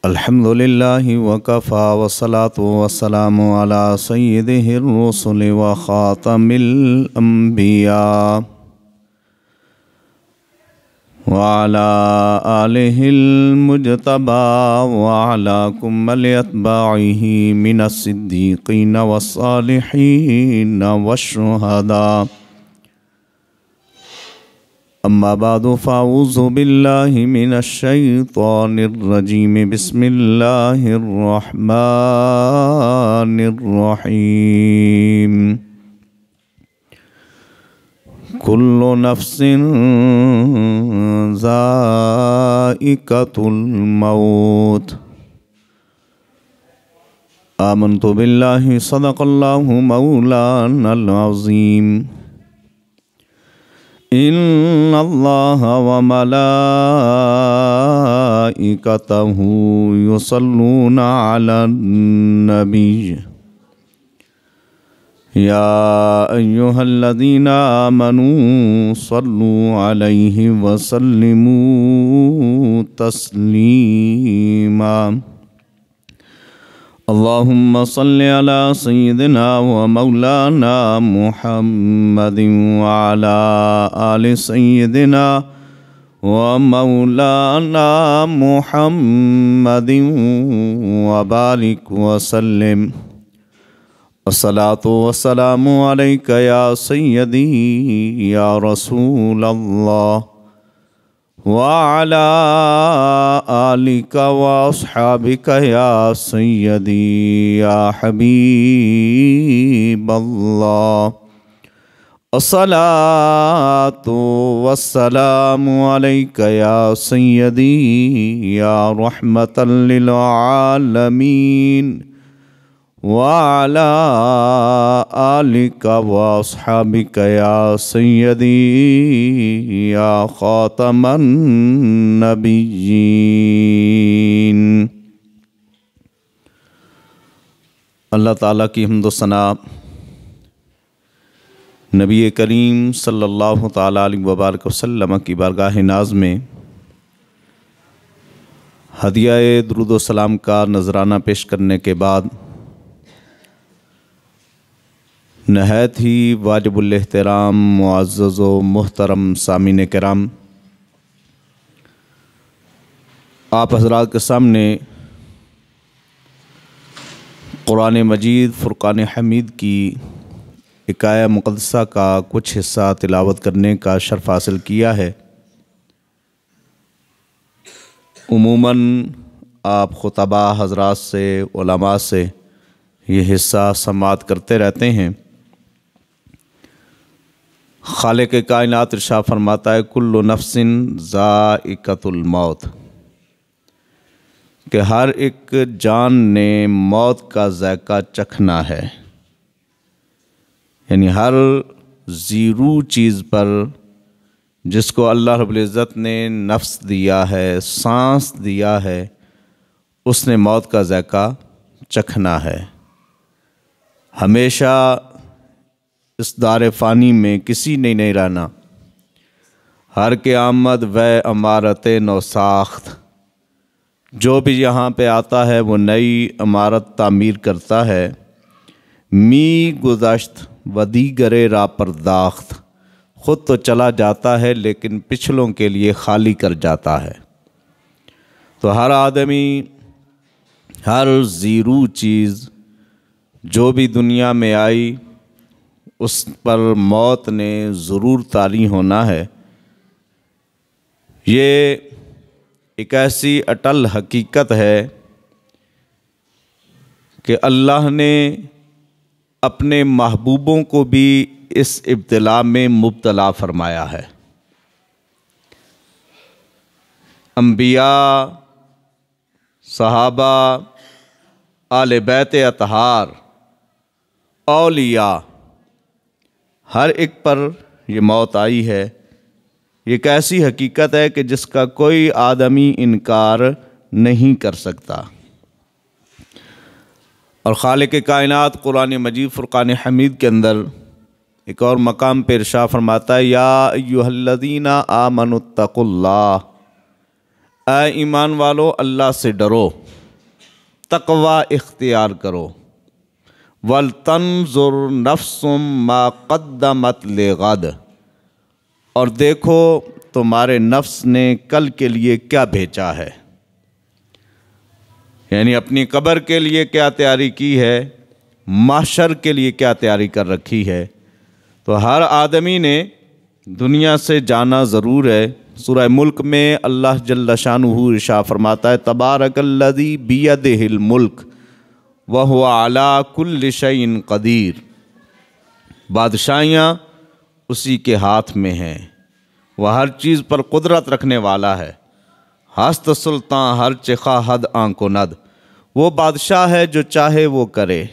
الحمدللہ وکفا والصلاة والسلام علی سیدہ الرسل وخاتم الانبیاء وعلى آلہ المجتبى وعلى كمل اتباعہ من الصدیقین والصالحین والشہداء اما بعد فاعوذ باللہ من الشیطان الرجیم بسم اللہ الرحمن الرحیم کل نفس ذائقۃ الموت آمنت باللہ صدق اللہ مولانا العظیم ان اللہ وملائکتہ یصلون علی النبی یا ایہا الذین آمنوا صلوا علیہ وسلموا تسلیما اللہم صل علی سیدنا و مولانا محمد وعلا آل سیدنا و مولانا محمد وبارک وسلم الصلاة والسلام علیک یا سیدی یا رسول اللہ وعلى آلك وأصحابك يا سيدي يا حبيب الله الصلاة والسلام عليك يا سيدي يا رحمة للعالمين وعلى آلك وأصحابك يا سيدي يا خاتم النبيين اللہ تعالیٰ کی حمد و ثنا نبی کریم صلی اللہ تعالیٰ علیہ وبارک وسلم کی بارگاہ ناز میں ہدیہ درود و سلام کا نذرانہ پیش کرنے کے بعد نہایت ہی واجب الاحترام معزز و محترم سامعین کرام، آپ حضرات کے سامنے قرآن مجید فرقان حمید کی ایک آیہ مقدسہ کا کچھ حصہ تلاوت کرنے کا شرف حاصل کیا ہے۔ عموماً آپ خطبہ حضرات سے، علماء سے یہ حصہ سماعت کرتے رہتے ہیں۔ خالق کائنات ارشاد فرماتا ہے کل نفس ذائقۃ الموت، کہ ہر ایک جان نے موت کا ذائقہ چکھنا ہے، یعنی ہر زیرو چیز پر جس کو اللہ رب العزت نے نفس دیا ہے، سانس دیا ہے، اس نے موت کا ذائقہ چکھنا ہے۔ ہمیشہ اس دار فانی میں کسی نے نہیں رہنا، ہر کے آمد و عمارت نو ساخت، جو بھی یہاں پہ آتا ہے وہ نئی عمارت تعمیر کرتا ہے۔ می گذشت و دیگرے را پرداخت، خود تو چلا جاتا ہے لیکن پچھلوں کے لیے خالی کر جاتا ہے۔ تو ہر آدمی، ہر زیرو چیز جو بھی دنیا میں آئی اس پر موت نے ضرور طاری ہونا ہے۔ یہ ایک ایسی اٹل حقیقت ہے کہ اللہ نے اپنے محبوبوں کو بھی اس ابتلا میں مبتلا فرمایا ہے۔ انبیاء، صحابہ، آل بیت اطہار، اولیاء، ہر ایک پر یہ موت آئی ہے۔ یہ ایک ایسی حقیقت ہے کہ جس کا کوئی آدمی انکار نہیں کر سکتا۔ اور خالق کائنات قرآن مجید فرقان حمید کے اندر ایک اور مقام پہ ارشاد فرماتا ہے یا ایھا الذین آمنوا اتقوا اللہ اے ایمان والو اللہ سے ڈرو، تقوی اختیار کرو، وَلْتَنْظُرْ نَفْسٌ مَا قَدَّمَتْ لِغَدٍ، اور دیکھو تمہارے نفس نے کل کے لیے کیا بھیجا ہے، یعنی اپنی قبر کے لیے کیا تیاری کی ہے، محشر کے لیے کیا تیاری کر رکھی ہے۔ تو ہر آدمی نے دنیا سے جانا ضرور ہے۔ سورہ ملک میں اللہ جل شانہ ارشاد فرماتا ہے تبارک الذی بیدہ الملک وہو علی کل شیء قدیر، بادشاہیاں اسی کے ہاتھ میں ہیں، وہ ہر چیز پر قدرت رکھنے والا ہے۔ ہست سلطان ہر چخا حد آنکو ند، وہ بادشاہ ہے جو چاہے وہ کرے،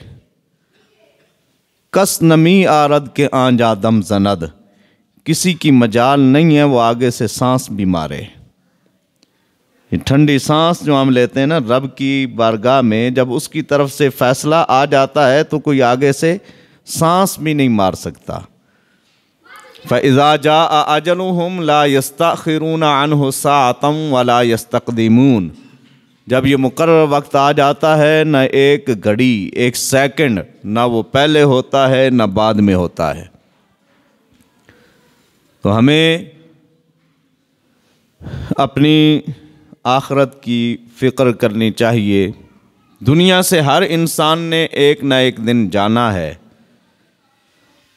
کس نمی آرد کے آنجا دم زند، کسی کی مجال نہیں ہے وہ آگے سے سانس بھی مارے۔ یہ ٹھنڈی سانس جو ہم لیتے ہیں نا رب کی بارگاہ میں، جب اس کی طرف سے فیصلہ آ جاتا ہے تو کوئی آگے سے سانس بھی نہیں مار سکتا۔ فَإِذَا جَاءَ أَجَلُهُمْ لَا يَسْتَأْخِرُونَ عَنْهُ سَاعَةً وَلَا يَسْتَقْدِمُونَ، جب یہ مقرر وقت آ جاتا ہے نہ ایک گھڑی ایک سیکنڈ نہ وہ پہلے ہوتا ہے نہ بعد میں ہوتا ہے۔ تو ہمیں اپنی آخرت کی فکر کرنی چاہیے۔ دنیا سے ہر انسان نے ایک نہ ایک دن جانا ہے،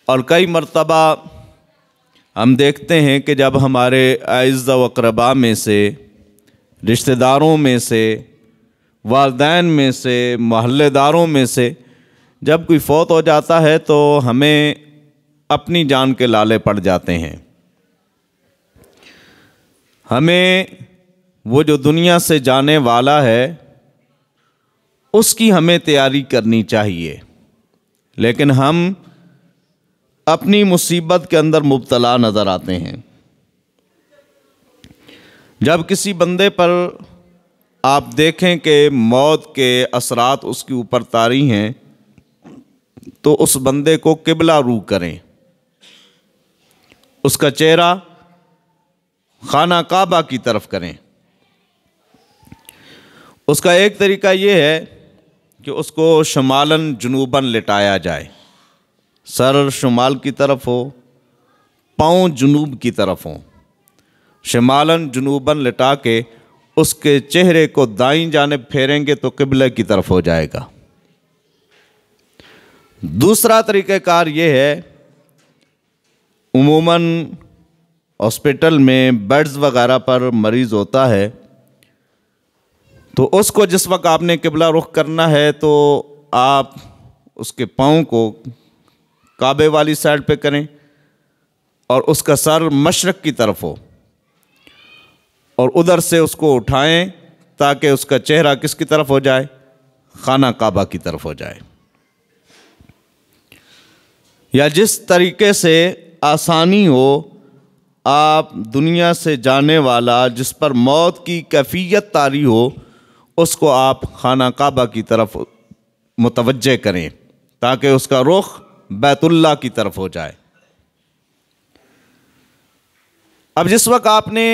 اور کئی مرتبہ ہم دیکھتے ہیں کہ جب ہمارے اعزاء و اقرباء میں سے، رشتہ داروں میں سے، والدین میں سے، محلے داروں میں سے جب کوئی فوت ہو جاتا ہے تو ہمیں اپنی جان کے لالے پڑ جاتے ہیں۔ ہمیں وہ جو دنیا سے جانے والا ہے اس کی ہمیں تیاری کرنی چاہیے، لیکن ہم اپنی مصیبت کے اندر مبتلا نظر آتے ہیں۔ جب کسی بندے پر آپ دیکھیں کہ موت کے اثرات اس کے اوپر طاری ہیں تو اس بندے کو قبلہ رو کریں، اس کا چہرہ خانہ کعبہ کی طرف کریں۔ اس کا ایک طریقہ یہ ہے کہ اس کو شمالاً جنوباً لٹایا جائے، سر شمال کی طرف ہو، پاؤں جنوب کی طرف ہوں، شمالاً جنوباً لٹا کے اس کے چہرے کو دائیں جانب پھیریں گے تو قبلہ کی طرف ہو جائے گا۔ دوسرا طریقہ کار یہ ہے، عموماً ہاسپٹل میں بیڈز وغیرہ پر مریض ہوتا ہے تو اس کو جس وقت آپ نے قبلہ رخ کرنا ہے تو آپ اس کے پاؤں کو کعبے والی سائڈ پہ کریں اور اس کا سر مشرق کی طرف ہو، اور ادھر سے اس کو اٹھائیں تاکہ اس کا چہرہ کس کی طرف ہو جائے، خانہ کعبہ کی طرف ہو جائے۔ یا جس طریقے سے آسانی ہو، آپ دنیا سے جانے والا جس پر موت کی کیفیت طاری ہو اس کو آپ خانہ کعبہ کی طرف متوجہ کریں تاکہ اس کا رخ بیت اللہ کی طرف ہو جائے۔ اب جس وقت آپ نے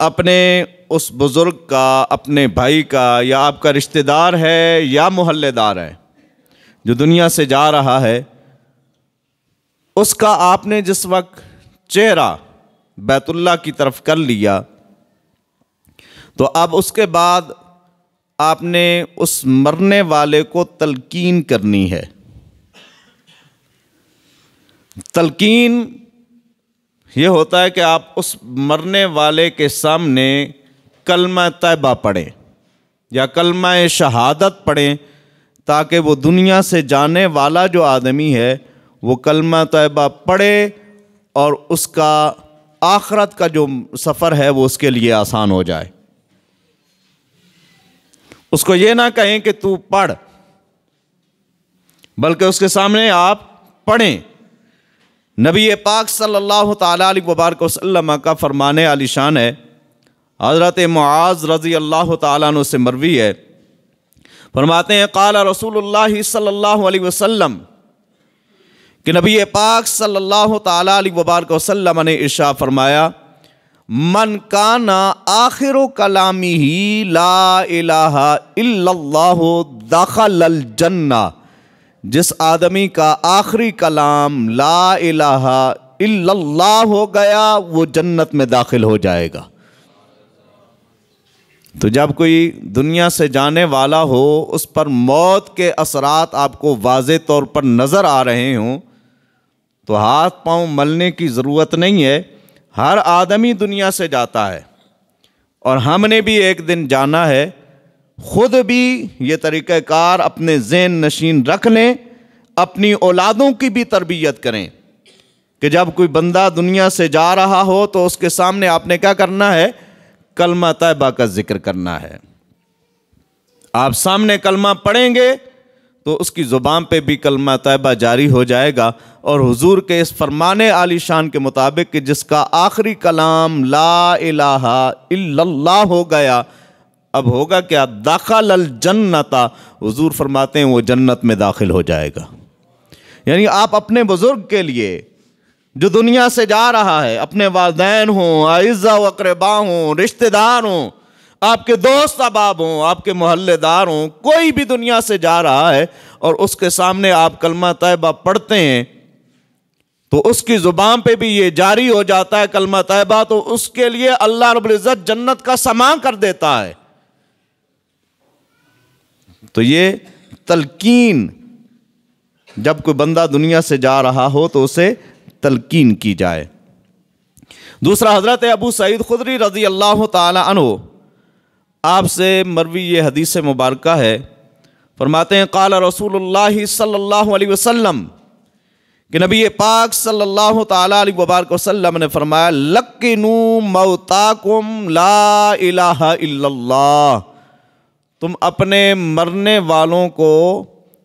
اپنے اس بزرگ کا، اپنے بھائی کا، یا آپ کا رشتہ دار ہے یا محلے دار ہے جو دنیا سے جا رہا ہے، اس کا آپ نے جس وقت چہرہ بیت اللہ کی طرف کر لیا تو اب اس کے بعد آپ نے اس مرنے والے کو تلقین کرنی ہے۔ تلقین یہ ہوتا ہے کہ آپ اس مرنے والے کے سامنے کلمہ طیبہ پڑھیں یا کلمہ شہادت پڑھیں تاکہ وہ دنیا سے جانے والا جو آدمی ہے وہ کلمہ طیبہ پڑھے اور اس کا آخرت کا جو سفر ہے وہ اس کے لیے آسان ہو جائے۔ اس کو یہ نہ کہیں کہ تو پڑھ، بلکہ اس کے سامنے آپ پڑھیں۔ نبی پاک صلی اللہ تعالیٰ علیہ وبارک وسلم کا فرمان عالی شان ہے، حضرت معاذ رضی اللہ تعالیٰ عنہ سے مروی ہے، فرماتے ہیں قال رسول اللہ صلی اللہ علیہ وسلم کہ نبی پاک صلی اللہ تعالیٰ علیہ وبارک وسلم نے ارشاد فرمایا من کانا آخر کلامہ لا الہ الا اللہ دخل الجنہ، جس آدمی کا آخری کلام لا الہ الا اللہ ہو گیا وہ جنت میں داخل ہو جائے گا۔ تو جب کوئی دنیا سے جانے والا ہو، اس پر موت کے اثرات آپ کو واضح طور پر نظر آ رہے ہوں، تو ہاتھ پاؤں ملنے کی ضرورت نہیں ہے۔ ہر آدمی دنیا سے جاتا ہے اور ہم نے بھی ایک دن جانا ہے۔ خود بھی یہ طریقہ کار اپنے ذہن نشین رکھ لیں، اپنی اولادوں کی بھی تربیت کریں کہ جب کوئی بندہ دنیا سے جا رہا ہو تو اس کے سامنے آپ نے کیا کرنا ہے؟ کلمہ طیبہ کا ذکر کرنا ہے۔ آپ سامنے کلمہ پڑھیں گے تو اس کی زبان پہ بھی کلمہ طیبہ جاری ہو جائے گا، اور حضور کے اس فرمان عالی شان کے مطابق کہ جس کا آخری کلام لا الہ الا اللہ ہو گیا، اب ہوگا کیا؟ دخل الجنت، حضور فرماتے ہیں وہ جنت میں داخل ہو جائے گا۔ یعنی آپ اپنے بزرگ کے لیے جو دنیا سے جا رہا ہے، اپنے والدین ہوں، اعزہ و اقربا ہوں، رشتہ دار ہوں، آپ کے دوست احباب ہوں، آپ کے محلے دار ہوں، کوئی بھی دنیا سے جا رہا ہے اور اس کے سامنے آپ کلمہ طیبہ پڑھتے ہیں تو اس کی زبان پہ بھی یہ جاری ہو جاتا ہے کلمہ طیبہ، تو اس کے لیے اللہ رب العزت جنت کا سامان کر دیتا ہے۔ تو یہ تلقین، جب کوئی بندہ دنیا سے جا رہا ہو تو اسے تلقین کی جائے۔ دوسرا، حضرت ابو سعید خدری رضی اللہ تعالی عنہ آپ سے مروی یہ حدیث مبارکہ ہے، فرماتے ہیں قال رسول اللہ صلی اللہ علیہ وسلم، کہ نبی پاک صلی اللہ تعالی علیہ وبارک وسلم نے فرمایا لقنوا موتاکم لا الہ الا اللہ، تم اپنے مرنے والوں کو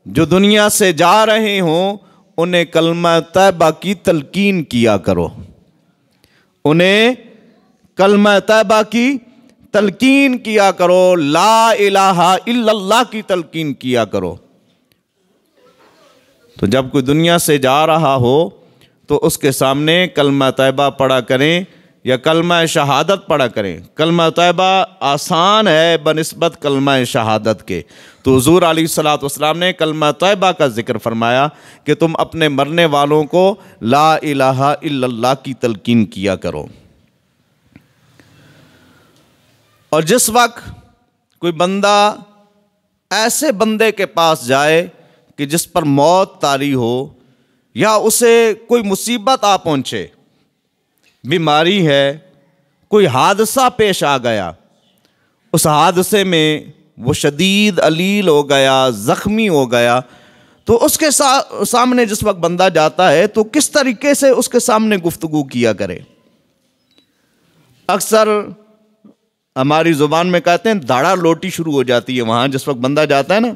جو دنیا سے جا رہے ہوں انہیں کلمہ طیبہ کی تلقین کیا کرو، انہیں کلمہ طیبہ کی تلقین کیا کرو، لا الہ الا اللہ کی تلقین کیا کرو۔ تو جب کوئی دنیا سے جا رہا ہو تو اس کے سامنے کلمہ طیبہ پڑھا کریں یا کلمہ شہادت پڑھا کریں۔ کلمہ طیبہ آسان ہے بنسبت کلمہ شہادت کے، تو حضور علیہ الصلوۃ والسلام نے کلمہ طیبہ کا ذکر فرمایا کہ تم اپنے مرنے والوں کو لا الہ الا اللہ کی تلقین کیا کرو۔ اور جس وقت کوئی بندہ ایسے بندے کے پاس جائے کہ جس پر موت طاری ہو یا اسے کوئی مصیبت آ پہنچے، بیماری ہے، کوئی حادثہ پیش آ گیا، اس حادثے میں وہ شدید علیل ہو گیا، زخمی ہو گیا، تو اس کے سامنے جس وقت بندہ جاتا ہے تو کس طریقے سے اس کے سامنے گفتگو کیا کرے؟ اکثر ہماری زبان میں کہتے ہیں دھاڑا لوٹی شروع ہو جاتی ہے وہاں جس وقت بندہ جاتا ہے نا،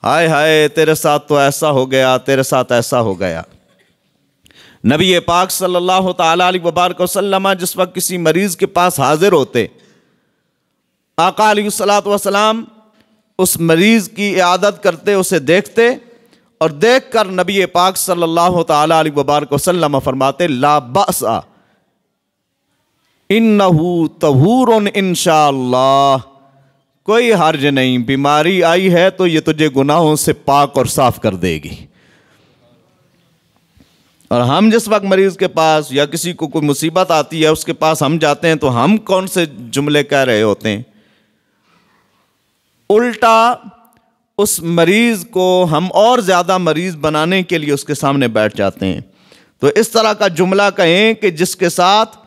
ہائے ہائے تیرے ساتھ تو ایسا ہو گیا، تیرے ساتھ ایسا ہو گیا۔ نبی پاک صلی اللہ تعالی علیہ وبارک وسلم جس وقت کسی مریض کے پاس حاضر ہوتے، آقا علیہ الصلوۃ والسلام اس مریض کی عیادت کرتے، اسے دیکھتے، اور دیکھ کر نبی پاک صلی اللہ تعالی علیہ وبارک وسلم فرماتے لا بأس انہ طہور انشاءاللہ، کوئی حرج نہیں، بیماری آئی ہے تو یہ تجھے گناہوں سے پاک اور صاف کر دے گی۔ اور ہم جس وقت مریض کے پاس یا کسی کو کوئی مصیبت آتی ہے اس کے پاس ہم جاتے ہیں تو ہم کون سے جملے کہہ رہے ہوتے ہیں؟ الٹا اس مریض کو ہم اور زیادہ مریض بنانے کے لیے اس کے سامنے بیٹھ جاتے ہیں۔ تو اس طرح کا جملہ کہیں کہ جس کے ساتھ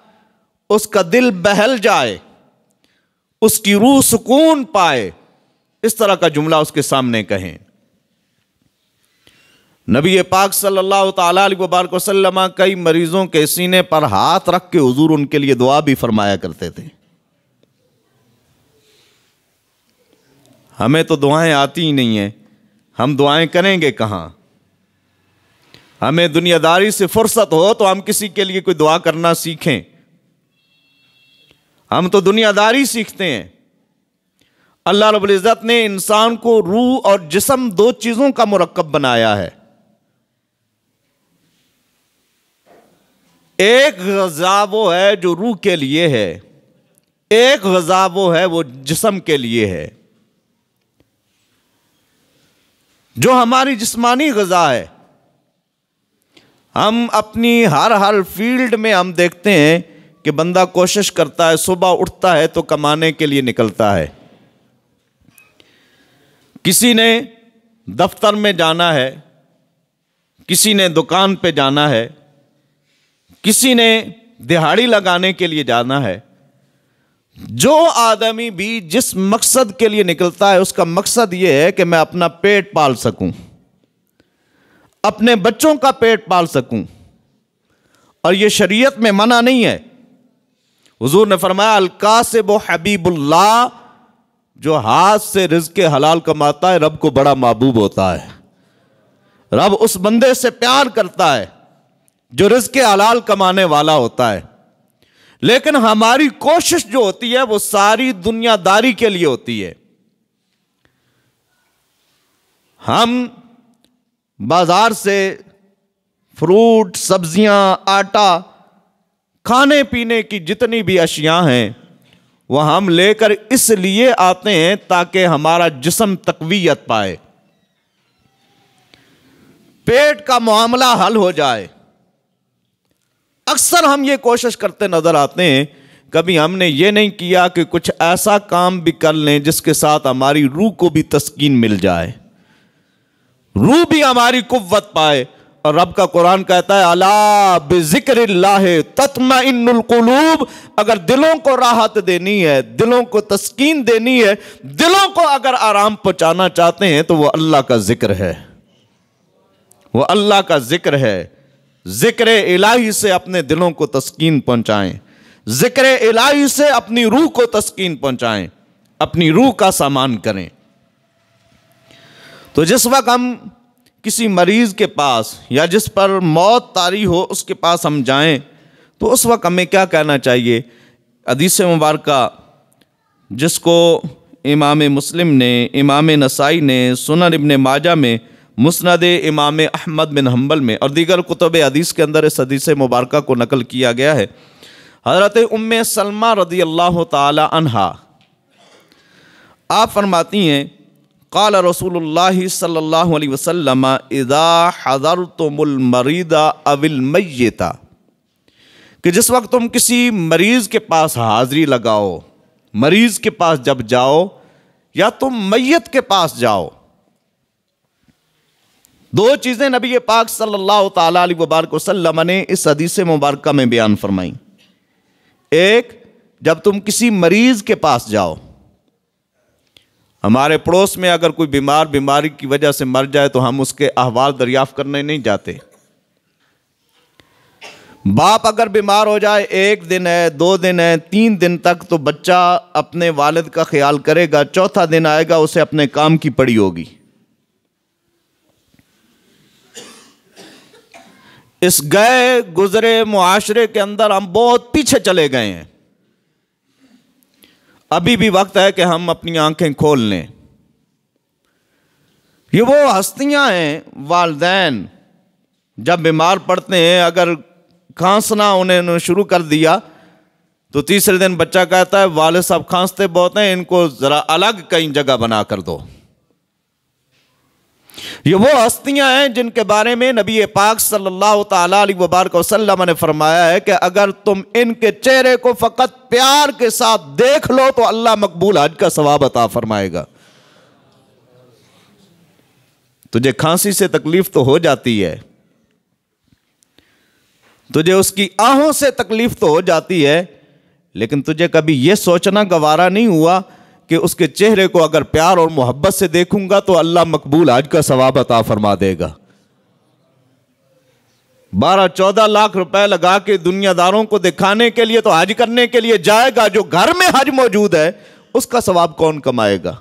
اس کا دل بہل جائے، اس کی روح سکون پائے، اس طرح کا جملہ اس کے سامنے کہیں۔ نبی پاک صلی اللہ تعالی علیہ وبارک وسلم کئی مریضوں کے سینے پر ہاتھ رکھ کے حضور ان کے لیے دعا بھی فرمایا کرتے تھے۔ ہمیں تو دعائیں آتی ہی نہیں ہیں، ہم دعائیں کریں گے کہاں؟ ہمیں دنیا داری سے فرصت ہو تو ہم کسی کے لیے کوئی دعا کرنا سیکھیں۔ ہم تو دنیا داری سیکھتے ہیں۔ اللہ رب العزت نے انسان کو روح اور جسم دو چیزوں کا مرکب بنایا ہے۔ ایک غذا وہ ہے جو روح کے لیے ہے، ایک غذا وہ ہے وہ جسم کے لیے ہے۔ جو ہماری جسمانی غذا ہے، ہم اپنی ہر فیلڈ میں ہم دیکھتے ہیں کہ بندہ کوشش کرتا ہے، صبح اٹھتا ہے تو کمانے کے لیے نکلتا ہے۔ کسی نے دفتر میں جانا ہے، کسی نے دکان پہ جانا ہے، کسی نے دہاڑی لگانے کے لیے جانا ہے۔ جو آدمی بھی جس مقصد کے لیے نکلتا ہے، اس کا مقصد یہ ہے کہ میں اپنا پیٹ پال سکوں، اپنے بچوں کا پیٹ پال سکوں، اور یہ شریعت میں منع نہیں ہے۔ حضور نے فرمایا الکاسب حبیب اللہ، جو ہاتھ سے رزق حلال کماتا ہے رب کو بڑا محبوب ہوتا ہے۔ رب اس بندے سے پیار کرتا ہے جو رزق حلال کمانے والا ہوتا ہے۔ لیکن ہماری کوشش جو ہوتی ہے وہ ساری دنیا داری کے لیے ہوتی ہے۔ ہم بازار سے فروٹ، سبزیاں، آٹا، کھانے پینے کی جتنی بھی اشیاء ہیں وہ ہم لے کر اس لیے آتے ہیں تاکہ ہمارا جسم تقویت پائے، پیٹ کا معاملہ حل ہو جائے۔ اکثر ہم یہ کوشش کرتے نظر آتے ہیں، کبھی ہم نے یہ نہیں کیا کہ کچھ ایسا کام بھی کر لیں جس کے ساتھ ہماری روح کو بھی تسکین مل جائے، روح بھی ہماری قوت پائے۔ اور رب کا قرآن کہتا ہے الا بذکر اللہ تطمئن القلوب، اگر دلوں کو راحت دینی ہے، دلوں کو تسکین دینی ہے، دلوں کو اگر آرام پہنچانا چاہتے ہیں تو وہ اللہ کا ذکر ہے، وہ اللہ کا ذکر ہے۔ ذکر الہی سے اپنے دلوں کو تسکین پہنچائیں، ذکر الہی سے اپنی روح کو تسکین پہنچائیں، اپنی روح کا سامان کریں۔ تو جس وقت ہم کسی مریض کے پاس یا جس پر موت طاری ہو اس کے پاس ہم جائیں تو اس وقت ہمیں کیا کہنا چاہیے؟ حدیث مبارکہ جس کو امام مسلم نے، امام نسائی نے، سنن ابن ماجہ میں، مسند امام احمد بن حنبل میں اور دیگر کتب حدیث کے اندر اس حدیث مبارکہ کو نقل کیا گیا ہے۔ حضرت ام سلمہ رضی اللہ تعالی عنہا آپ فرماتی ہیں قال رسول اللہ صلی اللہ علیہ وسلم اذا حضرتم المریض او المیت، کہ جس وقت تم کسی مریض کے پاس حاضری لگاؤ، مریض کے پاس جب جاؤ یا تم میت کے پاس جاؤ، دو چیزیں نبی پاک صلی اللہ تعالی علیہ وبارک وسلم نے اس حدیث مبارکہ میں بیان فرمائیں۔ ایک، جب تم کسی مریض کے پاس جاؤ، ہمارے پڑوس میں اگر کوئی بیماری کی وجہ سے مر جائے تو ہم اس کے احوال دریافت کرنے نہیں جاتے۔ باپ اگر بیمار ہو جائے، 1 دن ہے، 2 دن ہے، 3 دن تک تو بچہ اپنے والد کا خیال کرے گا، چوتھا دن آئے گا اسے اپنے کام کی پڑی ہوگی۔ اس گئے گزرے معاشرے کے اندر ہم بہت پیچھے چلے گئے ہیں۔ ابھی بھی وقت ہے کہ ہم اپنی آنکھیں کھول لیں۔ یہ وہ ہستیاں ہیں، والدین جب بیمار پڑتے ہیں، اگر کھانسنا انہیں نے شروع کر دیا تو تیسرے دن بچہ کہتا ہے والد صاحب کھانستے بہت ہیں، ان کو ذرا الگ کہیں جگہ بنا کر دو۔ یہ وہ ہستیاں ہیں جن کے بارے میں نبی پاک صلی اللہ تعالی علیہ وبارک وسلم نے فرمایا ہے کہ اگر تم ان کے چہرے کو فقط پیار کے ساتھ دیکھ لو تو اللہ مقبول حج کا ثواب عطا فرمائے گا۔ تجھے کھانسی سے تکلیف تو ہو جاتی ہے، تجھے اس کی آہوں سے تکلیف تو ہو جاتی ہے، لیکن تجھے کبھی یہ سوچنا گوارا نہیں ہوا کہ اس کے چہرے کو اگر پیار اور محبت سے دیکھوں گا تو اللہ مقبول حج کا ثواب عطا فرما دے گا۔ 12-14 لاکھ روپے لگا کے دنیا داروں کو دکھانے کے لیے تو حج کرنے کے لیے جائے گا، جو گھر میں حج موجود ہے اس کا ثواب کون کمائے گا؟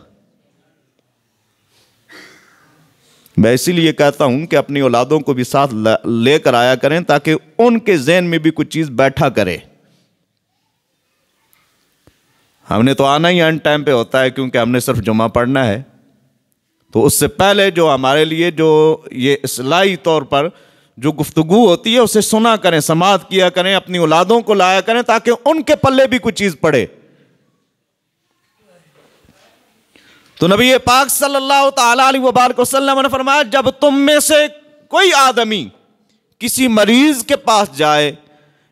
میں اسی لیے کہتا ہوں کہ اپنی اولادوں کو بھی ساتھ لے کر آیا کریں تاکہ ان کے ذہن میں بھی کچھ چیز بیٹھا کرے۔ ہم نے تو آنا ہی اینڈ ٹائم پہ ہوتا ہے کیونکہ ہم نے صرف جمعہ پڑھنا ہے، تو اس سے پہلے جو ہمارے لیے جو یہ اصلاحی طور پر جو گفتگو ہوتی ہے اسے سنا کریں، سماعت کیا کریں، اپنی اولادوں کو لایا کریں تاکہ ان کے پلے بھی کوئی چیز پڑے۔ تو نبی پاک صلی اللہ تعالی علیہ وبارک وسلم نے فرمایا جب تم میں سے کوئی آدمی کسی مریض کے پاس جائے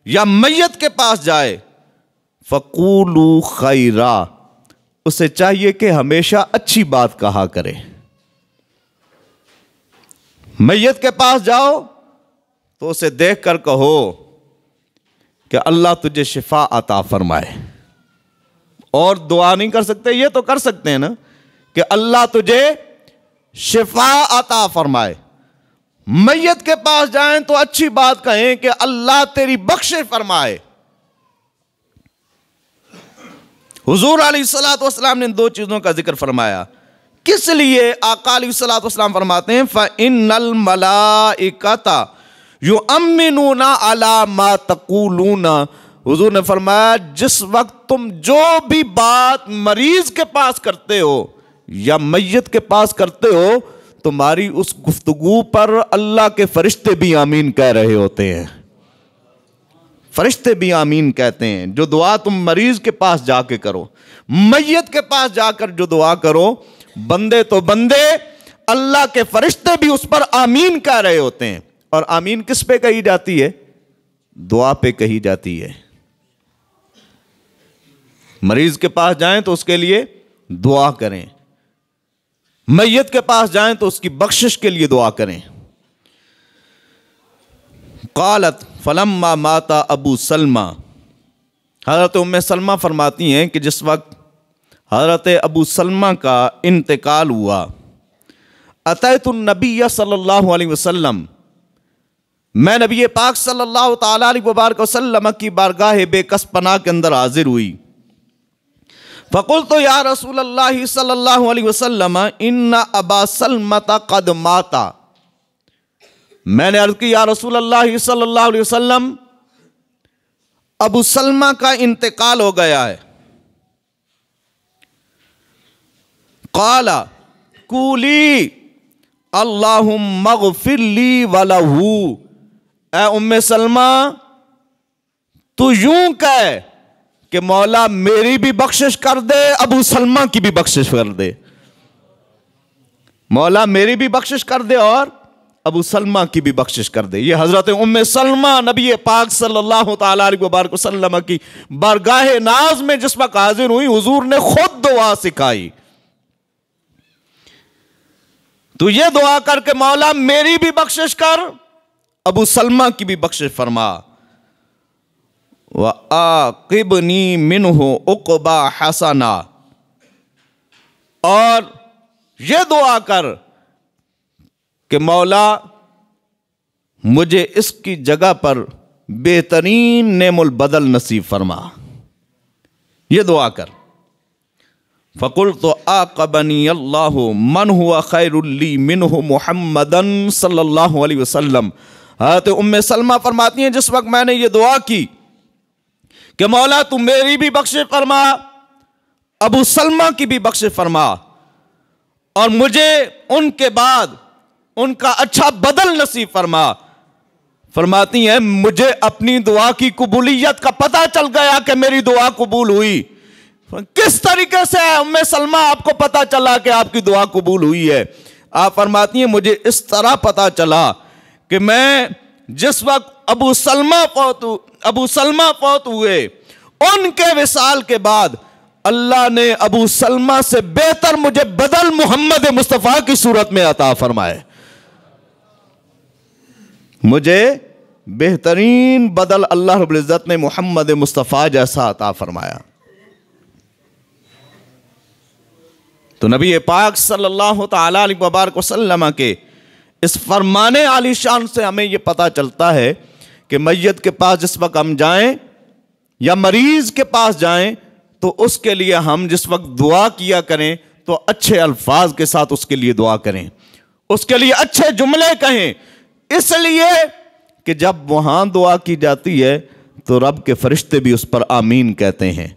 یا میت کے پاس جائے فقولوا خیرا، اسے چاہیے کہ ہمیشہ اچھی بات کہا کرے۔ میت کے پاس جاؤ تو اسے دیکھ کر کہو کہ اللہ تجھے شفا عطا فرمائے، اور دعا نہیں کر سکتے؟ یہ تو کر سکتے ہیں نا کہ اللہ تجھے شفا عطا فرمائے۔ میت کے پاس جائیں تو اچھی بات کہیں کہ اللہ تیری بخشش فرمائے۔ حضور علیہ الصلوۃ والسلام نے ان دو چیزوں کا ذکر فرمایا، کس لیے؟ آقا علیہ الصلوۃ والسلام فرماتے ہیں فَإِنَّ الْمَلَائِكَةَ يُؤْمِنُونَ عَلَى مَا تَقُولُونَ۔ حضور نے فرمایا جس وقت تم جو بھی بات مریض کے پاس کرتے ہو یا میت کے پاس کرتے ہو، تمہاری اس گفتگو پر اللہ کے فرشتے بھی آمین کہہ رہے ہوتے ہیں۔ فرشتے بھی آمین کہتے ہیں۔ جو دعا تم مریض کے پاس جا کے کرو، میت کے پاس جا کر جو دعا کرو، بندے تو بندے، اللہ کے فرشتے بھی اس پر آمین کہہ رہے ہوتے ہیں۔ اور آمین کس پہ کہی جاتی ہے؟ دعا پہ کہی جاتی ہے۔ مریض کے پاس جائیں تو اس کے لیے دعا کریں، میت کے پاس جائیں تو اس کی بخشش کے لیے دعا کریں۔ قالت فلما مات ابو سلمہ، حضرت ام سلمہ فرماتی ہیں کہ جس وقت حضرت ابو سلمہ کا انتقال ہوا، اتیت النبی صلی اللہ علیہ وسلم، میں نبی پاک صلی اللہ تعالی علیہ وبارک وسلم کی بارگاہ بے کس پناہ کے اندر حاضر ہوئی۔ فقلت یا رسول اللہ صلی اللہ علیہ وسلم ان ابا سلمۃ قد مات، میں نے عرض کی یا رسول اللہ صلی اللہ علیہ وسلم ابو سلمہ کا انتقال ہو گیا ہے۔ قال قولی اللہم اغفر لی ولہ، اے ام سلمہ تو یوں کہہ کہ مولا میری بھی بخشش کر دے، ابو سلمہ کی بھی بخشش کر دے۔ مولا میری بھی بخشش کر دے اور ابو سلمہ کی بھی بخشش کر دے۔ یہ حضرت ام سلمہ نبی پاک صلی اللہ تعالی علیہ وبارک وسلم کی بارگاہ ناز میں جس وقت حاضر ہوئی، حضور نے خود دعا سکھائی۔ تو یہ دعا کر کے مولا میری بھی بخشش کر، ابو سلمہ کی بھی بخشش فرما۔ وَآقِبْنِي مِنْهُ عُقْبَى حَسَنًا، اور یہ دعا کر کہ مولا مجھے اس کی جگہ پر بہترین نعم البدل نصیب فرما، یہ دعا کر۔ فَقُلْتُ آقَبَنِي اللَّهُ مَنْ هُوَ خَيْرٌ لِّي مِنْهُ مُحَمَّدًا صلی اللہ علیہ وسلم۔ حضرت ام سلمہ فرماتی ہیں جس وقت میں نے یہ دعا کی کہ مولا تو میری بھی بخشش فرما، ابو سلمہ کی بھی بخشش فرما، اور مجھے ان کے بعد ان کا اچھا بدل نصیب فرما۔ فرماتی ہیں مجھے اپنی دعا کی قبولیت کا پتہ چل گیا کہ میری دعا قبول ہوئی۔ کس طریقے سے ام سلمہ آپ کو پتہ چلا کہ آپ کی دعا قبول ہوئی ہے؟ آپ فرماتی ہیں مجھے اس طرح پتہ چلا کہ میں جس وقت ابو سلمہ فوت ہوئے، ان کے وصال کے بعد اللہ نے ابو سلمہ سے بہتر مجھے بدل محمد مصطفیٰ کی صورت میں عطا فرمائے۔ مجھے بہترین بدل اللہ رب العزت نے محمد مصطفیٰ جیسا عطا فرمایا۔ تو نبی پاک صلی اللہ تعالی علیہ وبارک وسلم کے اس فرمان عالی شان سے ہمیں یہ پتہ چلتا ہے کہ میت کے پاس جس وقت ہم جائیں یا مریض کے پاس جائیں تو اس کے لیے ہم جس وقت دعا کیا کریں تو اچھے الفاظ کے ساتھ اس کے لیے دعا کریں، اس کے لیے اچھے جملے کہیں، اس لیے کہ جب وہاں دعا کی جاتی ہے تو رب کے فرشتے بھی اس پر آمین کہتے ہیں۔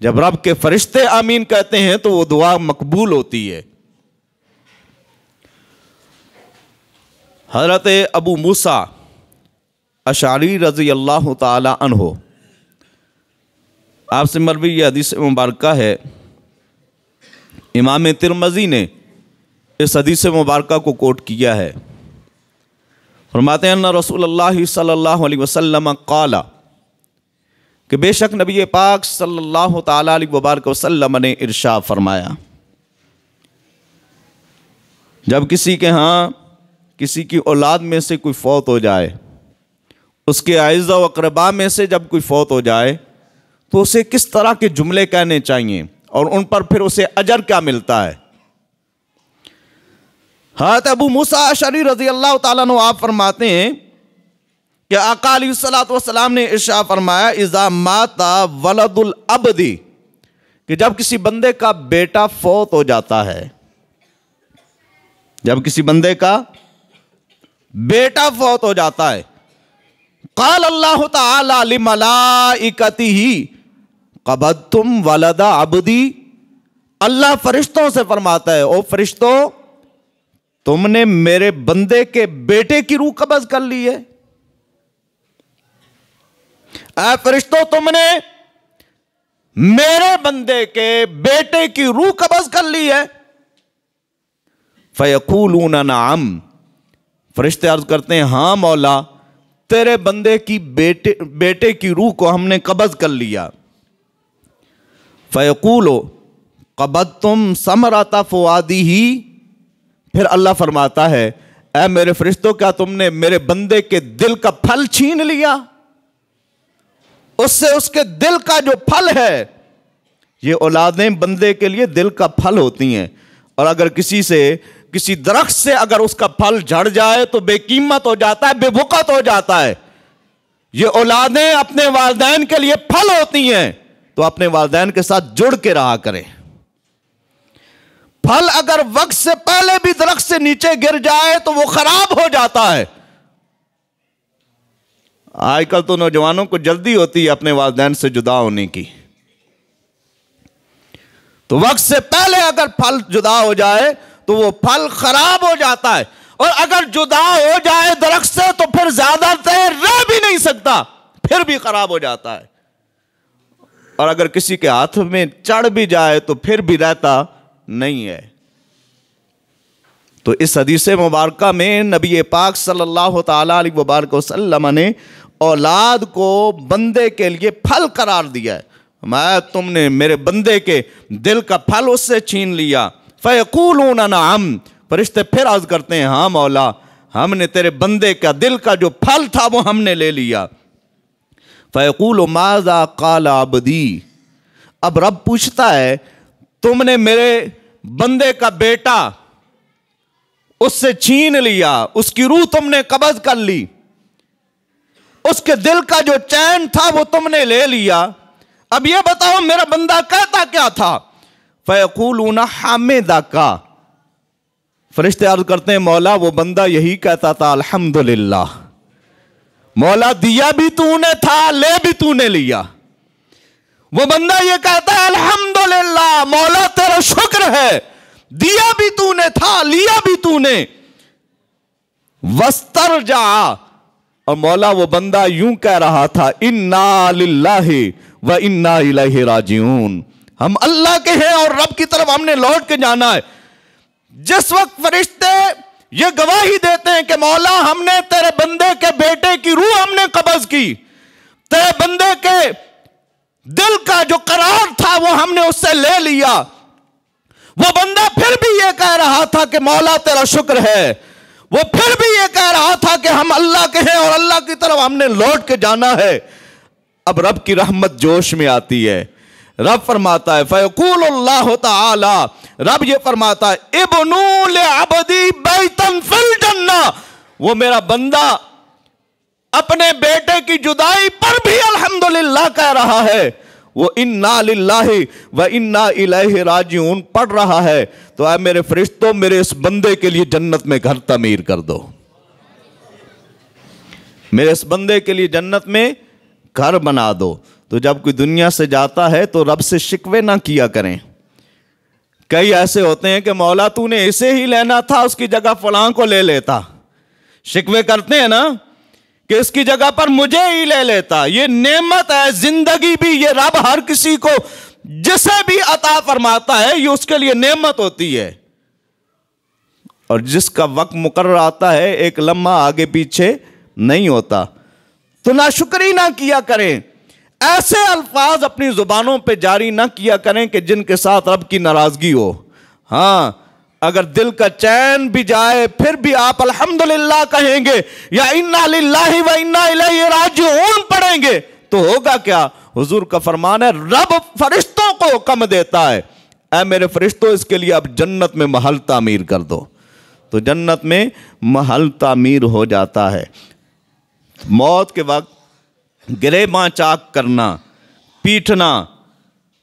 جب رب کے فرشتے آمین کہتے ہیں تو وہ دعا مقبول ہوتی ہے۔ حضرت ابو موسیٰ اشعری رضی اللہ تعالی عنہ، آپ سے مروی یہ حدیث مبارکہ ہے، امام ترمذی نے اس حدیث مبارکہ کو کوٹ کیا ہے۔ فرماتے ہیں ان رسول اللہ صلی اللہ علیہ وسلم قال، کہ بے شک نبی پاک صلی اللہ تعالیٰ علیہ وبارک وسلم نے ارشاد فرمایا، جب کسی کے ہاں کسی کی اولاد میں سے کوئی فوت ہو جائے، اس کے اعزاء و اقرباء میں سے جب کوئی فوت ہو جائے تو اسے کس طرح کے جملے کہنے چاہیے اور ان پر پھر اسے اجر کیا ملتا ہے۔ حضرت ابو موسیٰ اشعری رضی اللہ تعالیٰ عنہ آپ فرماتے ہیں کہ آقا علیہ الصلوۃ والسلام نے ارشاد فرمایا، اذا مات ولد العبد، کہ جب کسی بندے کا بیٹا فوت ہو جاتا ہے، جب کسی بندے کا بیٹا فوت ہو جاتا ہے، قال اللہ تعالی لملائکتہ قبضتم ولد عبدی، اللہ فرشتوں سے فرماتا ہے، او فرشتوں تم نے میرے بندے کے بیٹے کی روح قبض کر لی ہے، اے فرشتوں تم نے میرے بندے کے بیٹے کی روح قبض کر لی ہے۔ فیقولون نعم، فرشتے عرض کرتے ہیں ہاں مولا، تیرے بندے کی بیٹے کی روح کو ہم نے قبض کر لیا۔ فیقولو قبضتم ثمرۃ فؤادہ، پھر اللہ فرماتا ہے اے میرے فرشتوں کیا تم نے میرے بندے کے دل کا پھل چھین لیا؟ اس سے اس کے دل کا جو پھل ہے، یہ اولادیں بندے کے لیے دل کا پھل ہوتی ہیں، اور اگر کسی درخت سے اگر اس کا پھل جھڑ جائے تو بے قیمت ہو جاتا ہے، بے وقت ہو جاتا ہے۔ یہ اولادیں اپنے والدین کے لیے پھل ہوتی ہیں، تو اپنے والدین کے ساتھ جڑ کے رہا کریں۔ پھل اگر وقت سے پہلے بھی درخت سے نیچے گر جائے تو وہ خراب ہو جاتا ہے۔ آج کل تو نوجوانوں کو جلدی ہوتی ہے اپنے والدین سے جدا ہونے کی، تو وقت سے پہلے اگر پھل جدا ہو جائے تو وہ پھل خراب ہو جاتا ہے، اور اگر جدا ہو جائے درخت سے تو پھر زیادہ دیر رہ بھی نہیں سکتا، پھر بھی خراب ہو جاتا ہے، اور اگر کسی کے ہاتھ میں چڑھ بھی جائے تو پھر بھی رہتا نہیں ہے۔ تو اس حدیث مبارکہ میں نبی پاک صلی اللہ تعالیٰ علیہ وبارک وسلم نے اولاد کو بندے کے لیے پھل قرار دیا ہے۔ میں تم نے میرے بندے کے دل کا پھل اس سے چھین لیا۔ فیقولون نعم، فرشتے پھر عرض کرتے ہیں ہاں مولا، ہم نے تیرے بندے کا دل کا جو پھل تھا وہ ہم نے لے لیا۔ فیقول ماذا قال عبدی، اب رب پوچھتا ہے تم نے میرے بندے کا بیٹا اس سے چھین لیا، اس کی روح تم نے قبض کر لی، اس کے دل کا جو چین تھا وہ تم نے لے لیا، اب یہ بتاؤ میرا بندہ کہتا کیا تھا؟ فیقولون حمدک، فرشتے عرض کرتے ہیں مولا وہ بندہ یہی کہتا تھا الحمدللہ، مولا دیا بھی تو نے تھا، لے بھی تو نے لیا۔ وہ بندہ یہ کہتا ہے الحمدللہ مولا تیرا شکر ہے، دیا بھی تو نے تھا، لیا بھی تو نے۔ واسترجع، اور مولا وہ بندہ یوں کہہ رہا تھا انا للہ و انا الیہ راجعون، ہم اللہ کے ہیں اور رب کی طرف ہم نے لوٹ کے جانا ہے۔ جس وقت فرشتے یہ گواہی دیتے ہیں کہ مولا ہم نے تیرے بندے کے بیٹے کی روح ہم نے قبض کی، تیرے بندے کے دل کا جو قرار تھا وہ ہم نے اس سے لے لیا، وہ بندہ پھر بھی یہ کہہ رہا تھا کہ مولا تیرا شکر ہے، وہ پھر بھی یہ کہہ رہا تھا کہ ہم اللہ کے ہیں اور اللہ کی طرف ہم نے لوٹ کے جانا ہے۔ اب رب کی رحمت جوش میں آتی ہے، رب فرماتا ہے فیقول اللہ تعالی، رب یہ فرماتا ہے ابنوا لعبدی بیتا فی الجنہ، وہ میرا بندہ اپنے بیٹے کی جدائی پر بھی الحمدللہ کہہ رہا ہے، وہ انا للہ و انا الیہ راجعون پڑھ رہا ہے، تو اے میرے فرشتوں میرے اس بندے کے لیے جنت میں گھر تعمیر کر دو، میرے اس بندے کے لیے جنت میں گھر بنا دو۔ تو جب کوئی دنیا سے جاتا ہے تو رب سے شکوے نہ کیا کریں۔ کئی ایسے ہوتے ہیں کہ مولا تو نے اسے ہی لینا تھا، اس کی جگہ فلاں کو لے لیتا، شکوے کرتے ہیں نا کہ اس کی جگہ پر مجھے ہی لے لیتا۔ یہ نعمت ہے، زندگی بھی یہ رب ہر کسی کو جسے بھی عطا فرماتا ہے یہ اس کے لیے نعمت ہوتی ہے، اور جس کا وقت مقرر آتا ہے ایک لمحہ آگے پیچھے نہیں ہوتا۔ تو ناشکری نہ کیا کریں، ایسے الفاظ اپنی زبانوں پہ جاری نہ کیا کریں کہ جن کے ساتھ رب کی ناراضگی ہو۔ ہاں، اگر دل کا چین بھی جائے پھر بھی آپ الحمدللہ کہیں گے یا انا للہ و انا الیہ راجعون پڑھیں گے تو ہوگا کیا؟ حضور کا فرمان ہے رب فرشتوں کو حکم دیتا ہے، اے میرے فرشتوں اس کے لیے اب جنت میں محل تعمیر کر دو، تو جنت میں محل تعمیر ہو جاتا ہے۔ موت کے وقت گریباں چاک کرنا، پیٹنا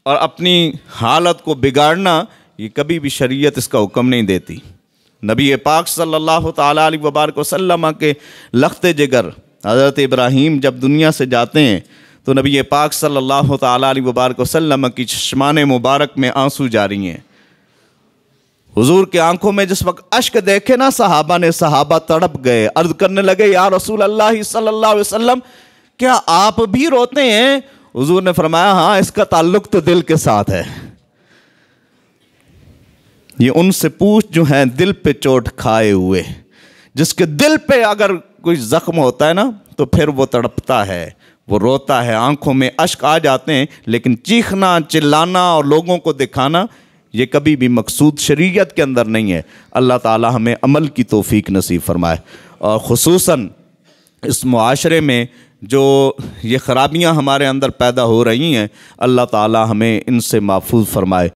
اور اپنی حالت کو بگاڑنا، یہ کبھی بھی شریعت اس کا حکم نہیں دیتی۔ نبی پاک صلی اللہ تعالیٰ علیہ وبارک وسلم کے لخت جگر حضرت ابراہیم جب دنیا سے جاتے ہیں تو نبی پاک صلی اللہ تعالیٰ علیہ وبارک وسلم کی چشمان مبارک میں آنسو جاری ہیں۔ حضور کے آنکھوں میں جس وقت اشک دیکھے نا صحابہ تڑپ گئے، عرض کرنے لگے یا رسول اللہ صلی اللہ علیہ وسلم کیا آپ بھی روتے ہیں؟ حضور نے فرمایا ہاں، اس کا تعلق تو دل کے ساتھ ہے۔ یہ ان سے پوچھ جو ہیں دل پہ چوٹ کھائے ہوئے، جس کے دل پہ اگر کوئی زخم ہوتا ہے نا تو پھر وہ تڑپتا ہے، وہ روتا ہے، آنکھوں میں اشک آ جاتے ہیں، لیکن چیخنا، چلانا اور لوگوں کو دکھانا یہ کبھی بھی مقصود شریعت کے اندر نہیں ہے۔ اللہ تعالی ہمیں عمل کی توفیق نصیب فرمائے، اور خصوصاً اس معاشرے میں جو یہ خرابیاں ہمارے اندر پیدا ہو رہی ہیں اللہ تعالی ہمیں ان سے محفوظ فرمائے۔